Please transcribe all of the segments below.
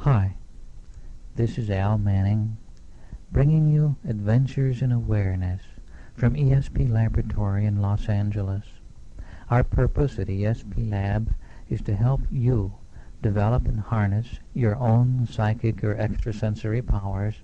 Hi, this is Al Manning, bringing you Adventures in Awareness from ESP Laboratory in Los Angeles. Our purpose at ESP Lab is to help you develop and harness your own psychic or extrasensory powers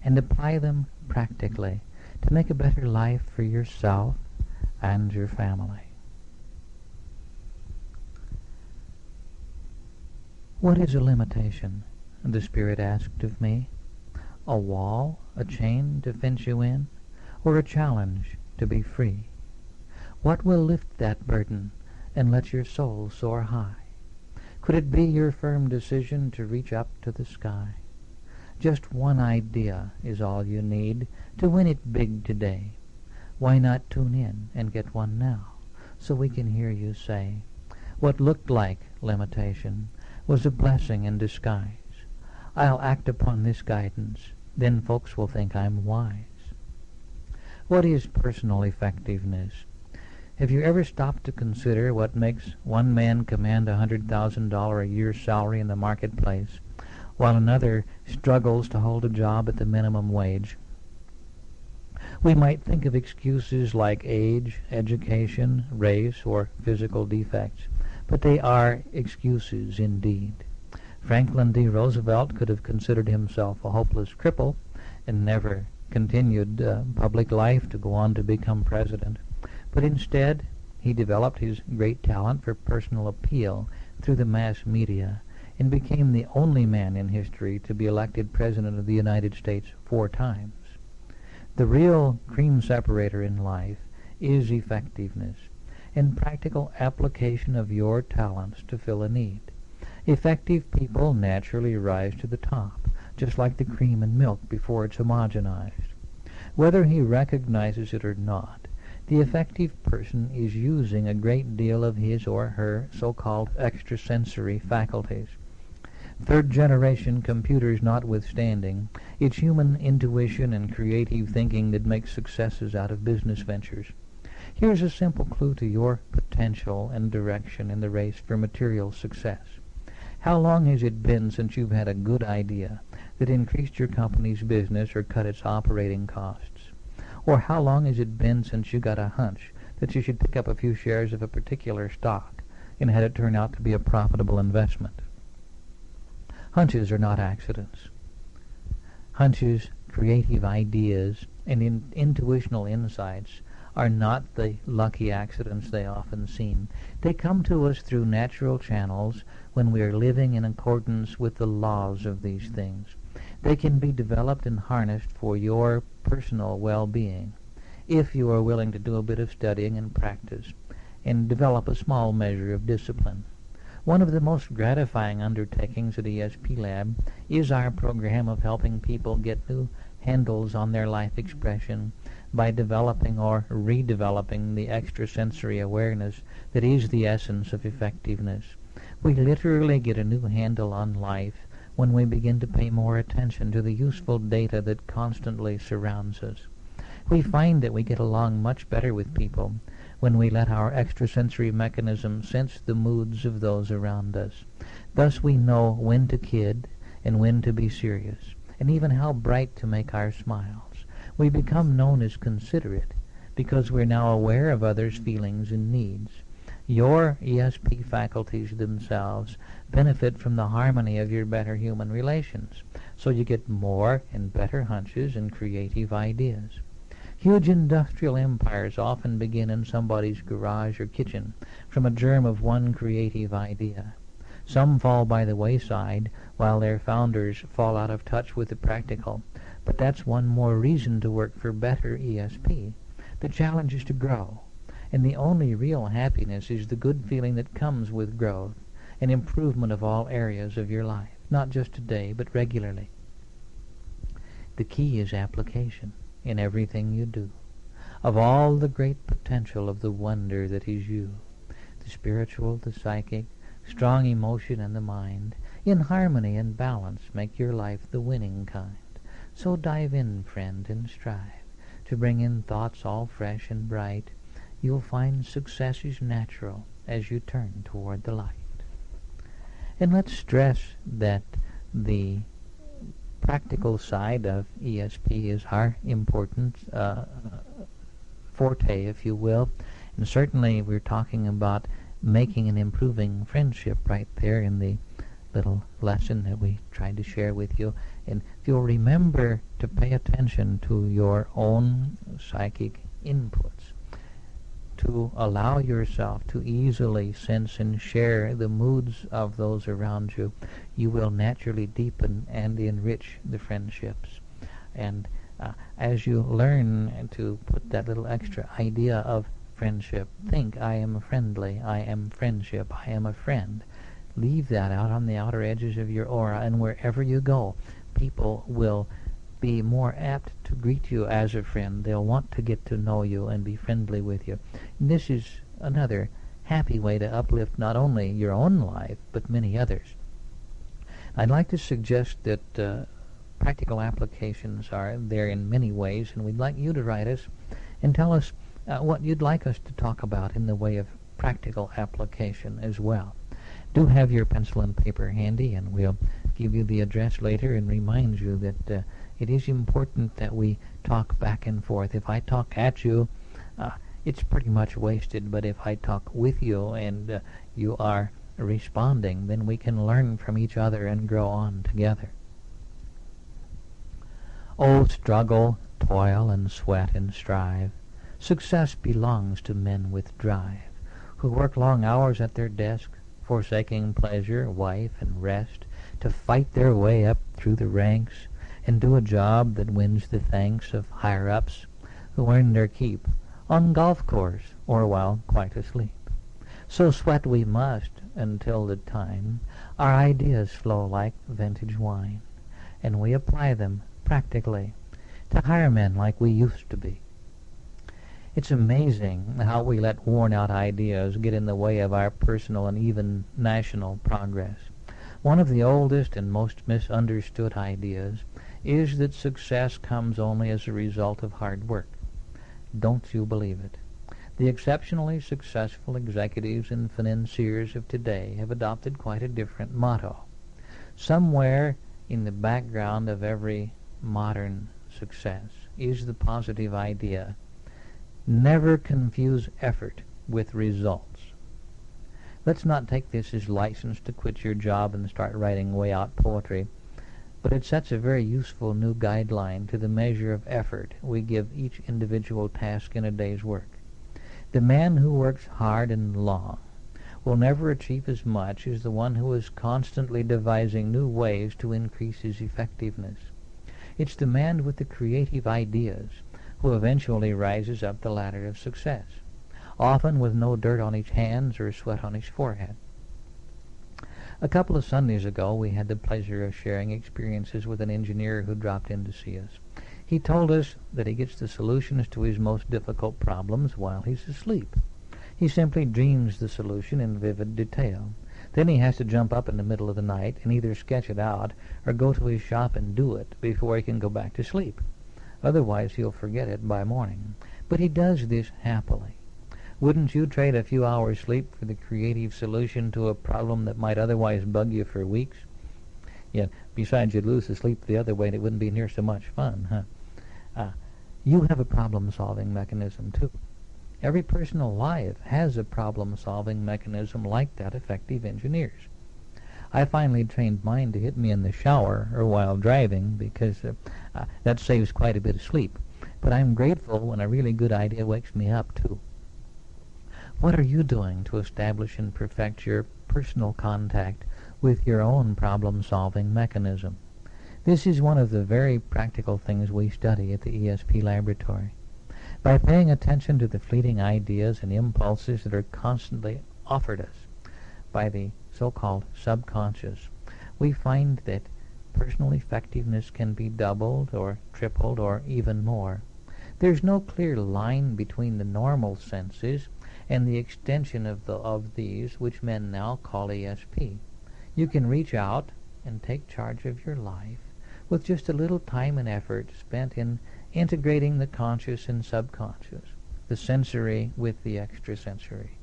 and apply them practically to make a better life for yourself and your family. What is a limitation? The Spirit asked of me. A wall, a chain to fence you in, or a challenge to be free? What will lift that burden and let your soul soar high? Could it be your firm decision to reach up to the sky? Just one idea is all you need to win it big today. Why not tune in and get one now, so we can hear you say, what looked like limitation was a blessing in disguise. I'll act upon this guidance, then folks will think I'm wise. What is personal effectiveness? Have you ever stopped to consider what makes one man command $100,000 a year salary in the marketplace, while another struggles to hold a job at the minimum wage? We might think of excuses like age, education, race, or physical defects, but they are excuses indeed. Franklin D. Roosevelt could have considered himself a hopeless cripple and never continued public life to go on to become president. But instead, he developed his great talent for personal appeal through the mass media and became the only man in history to be elected President of the United States 4 times. The real cream separator in life is effectiveness and practical application of your talents to fill a need. Effective people naturally rise to the top, just like the cream in milk before it's homogenized. Whether he recognizes it or not, the effective person is using a great deal of his or her so-called extrasensory faculties. Third-generation computers notwithstanding, it's human intuition and creative thinking that makes successes out of business ventures. Here's a simple clue to your potential and direction in the race for material success. How long has it been since you've had a good idea that increased your company's business or cut its operating costs? Or how long has it been since you got a hunch that you should pick up a few shares of a particular stock and had it turn out to be a profitable investment? Hunches are not accidents. Hunches, creative ideas, and intuitional insights are not the lucky accidents they often seem. They come to us through natural channels when we are living in accordance with the laws of these things. They can be developed and harnessed for your personal well-being, if you are willing to do a bit of studying and practice, and develop a small measure of discipline. One of the most gratifying undertakings at ESP Lab is our program of helping people get new handles on their life expression by developing or redeveloping the extrasensory awareness that is the essence of effectiveness. We literally get a new handle on life when we begin to pay more attention to the useful data that constantly surrounds us. We find that we get along much better with people when we let our extrasensory mechanism sense the moods of those around us. Thus we know when to kid and when to be serious, and even how bright to make our smiles. We become known as considerate because we're now aware of others' feelings and needs. Your ESP faculties themselves benefit from the harmony of your better human relations, so you get more and better hunches and creative ideas. Huge industrial empires often begin in somebody's garage or kitchen from a germ of one creative idea. Some fall by the wayside while their founders fall out of touch with the practical, but that's one more reason to work for better ESP. The challenge is to grow, and the only real happiness is the good feeling that comes with growth and improvement of all areas of your life, not just today, but regularly. The key is application in everything you do, of all the great potential of the wonder that is you, the spiritual, the psychic, strong emotion, and the mind, in harmony and balance make your life the winning kind. So dive in, friend, and strive to bring in thoughts all fresh and bright. You'll find success is natural as you turn toward the light. And let's stress that the practical side of ESP is our important forte, if you will. And certainly we're talking about making and improving friendship right there in the little lesson that we tried to share with you. And if you'll remember to pay attention to your own psychic inputs, to allow yourself to easily sense and share the moods of those around you, you will naturally deepen and enrich the friendships. And as you learn to put that little extra idea of friendship, think, I am friendly, I am friendship, I am a friend. Leave that out on the outer edges of your aura, and wherever you go, people will be more apt to greet you as a friend. They'll want to get to know you and be friendly with you. And this is another happy way to uplift not only your own life, but many others. I'd like to suggest that practical applications are there in many ways, and we'd like you to write us and tell us what you'd like us to talk about in the way of practical application as well. Do have your pencil and paper handy, and we'll give you the address later and remind you that it is important that we talk back and forth. If I talk at you, it's pretty much wasted, but if I talk with you and you are responding, then we can learn from each other and grow on together. Oh, struggle, toil, and sweat and strive. Success belongs to men with drive, who work long hours at their desk, forsaking pleasure, wife, and rest, to fight their way up through the ranks and do a job that wins the thanks of higher-ups who earn their keep on golf course or while quite asleep. So sweat we must until the time our ideas flow like vintage wine, and we apply them practically to hire men like we used to be. It's amazing how we let worn-out ideas get in the way of our personal and even national progress. One of the oldest and most misunderstood ideas is that success comes only as a result of hard work. Don't you believe it? The exceptionally successful executives and financiers of today have adopted quite a different motto. Somewhere in the background of every modern success is the positive idea: never confuse effort with results. Let's not take this as license to quit your job and start writing way-out poetry, but it sets a very useful new guideline to the measure of effort we give each individual task in a day's work. The man who works hard and long will never achieve as much as the one who is constantly devising new ways to increase his effectiveness. It's the man with the creative ideas who eventually rises up the ladder of success, often with no dirt on his hands or sweat on his forehead. A couple of Sundays ago, we had the pleasure of sharing experiences with an engineer who dropped in to see us. He told us that he gets the solutions to his most difficult problems while he's asleep. He simply dreams the solution in vivid detail. Then he has to jump up in the middle of the night and either sketch it out or go to his shop and do it before he can go back to sleep. Otherwise, he'll forget it by morning. But he does this happily. Wouldn't you trade a few hours' sleep for the creative solution to a problem that might otherwise bug you for weeks? Yeah, besides, you'd lose the sleep the other way and it wouldn't be near so much fun, huh? You have a problem-solving mechanism, too. Every person alive has a problem-solving mechanism like that effective engineer's. I finally trained mine to hit me in the shower or while driving because that saves quite a bit of sleep. But I'm grateful when a really good idea wakes me up, too. What are you doing to establish and perfect your personal contact with your own problem-solving mechanism? This is one of the very practical things we study at the ESP Laboratory. By paying attention to the fleeting ideas and impulses that are constantly offered us by the so-called subconscious, we find that personal effectiveness can be doubled or tripled or even more. There's no clear line between the normal senses and the extension of these, which men now call ESP. You can reach out and take charge of your life with just a little time and effort spent in integrating the conscious and subconscious, the sensory with the extrasensory.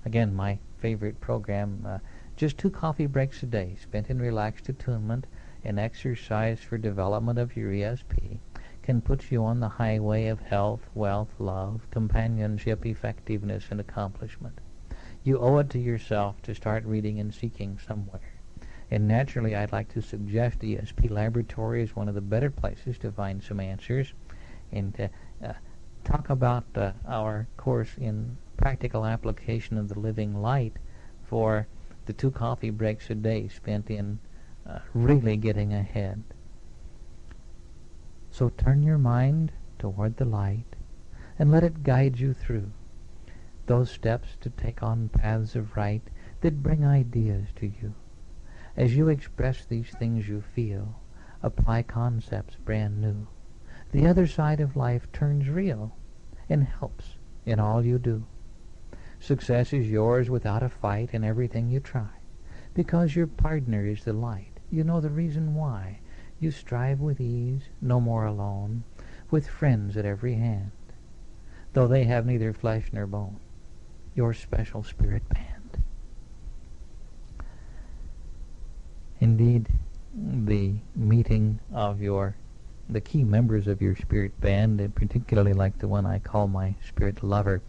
Again, my favorite program Just 2 coffee breaks a day spent in relaxed attunement and exercise for development of your ESP can put you on the highway of health, wealth, love, companionship, effectiveness, and accomplishment. You owe it to yourself to start reading and seeking somewhere. And naturally, I'd like to suggest ESP Laboratory is one of the better places to find some answers and to talk about our course in practical application of the living light for the 2 coffee breaks a day spent in really getting ahead. So turn your mind toward the light and let it guide you through those steps to take on paths of right that bring ideas to you. As you express these things you feel, apply concepts brand new. The other side of life turns real and helps in all you do. Success is yours without a fight in everything you try, because your partner is the light. You know the reason why. You strive with ease, no more alone, with friends at every hand, though they have neither flesh nor bone, your special spirit band. Indeed, the meeting of the key members of your spirit band, and particularly like the one I call my spirit lover,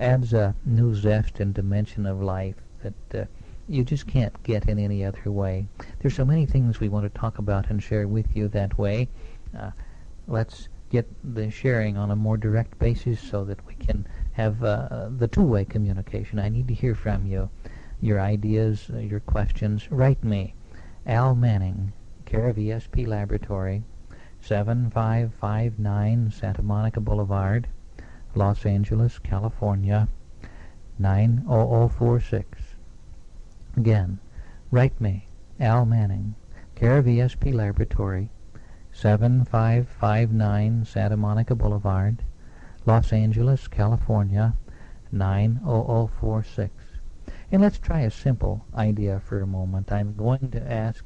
adds a new zest and dimension of life that you just can't get in any other way. There's so many things we want to talk about and share with you that way. Let's get the sharing on a more direct basis so that we can have the two-way communication. I need to hear from you, your ideas, your questions. Write me, Al Manning, care of ESP Laboratory, 7559 Santa Monica Boulevard, Los Angeles, California, 90046. Again, write me, Al Manning, care of ESP Laboratory, 7559 Santa Monica Boulevard, Los Angeles, California, 90046. And let's try a simple idea for a moment. I'm going to ask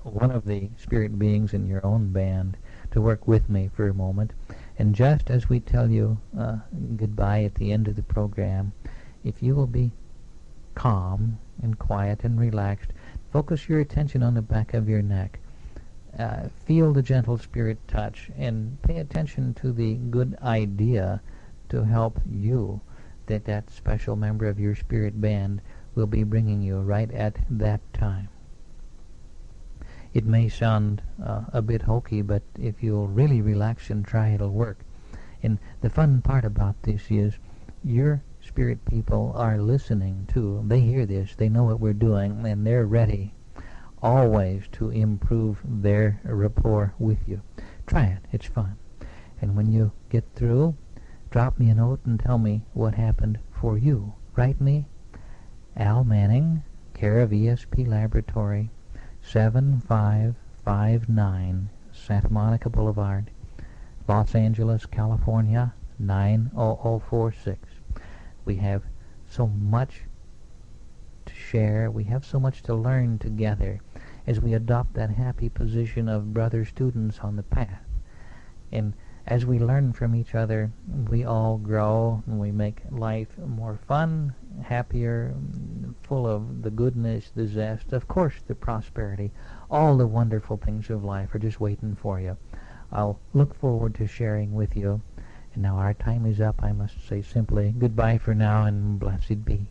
one of the spirit beings in your own band to work with me for a moment. And just as we tell you goodbye at the end of the program, if you will be calm and quiet and relaxed, focus your attention on the back of your neck. Feel the gentle spirit touch and pay attention to the good idea to help you that special member of your spirit band will be bringing you right at that time. It may sound a bit hokey, but if you'll really relax and try, it'll work. And the fun part about this is your spirit people are listening too. They hear this, they know what we're doing, and they're ready always to improve their rapport with you. Try it, it's fun. And when you get through, drop me a note and tell me what happened for you. Write me, Al Manning, care of ESP Laboratory, 7559 Santa Monica Boulevard, Los Angeles, California, 90046. We have so much to share. We have so much to learn together as we adopt that happy position of brother students on the path. And as we learn from each other, we all grow and we make life more fun, happier, full of the goodness, the zest, of course the prosperity. All the wonderful things of life are just waiting for you. I'll look forward to sharing with you. And now our time is up. I must say simply goodbye for now and blessed be.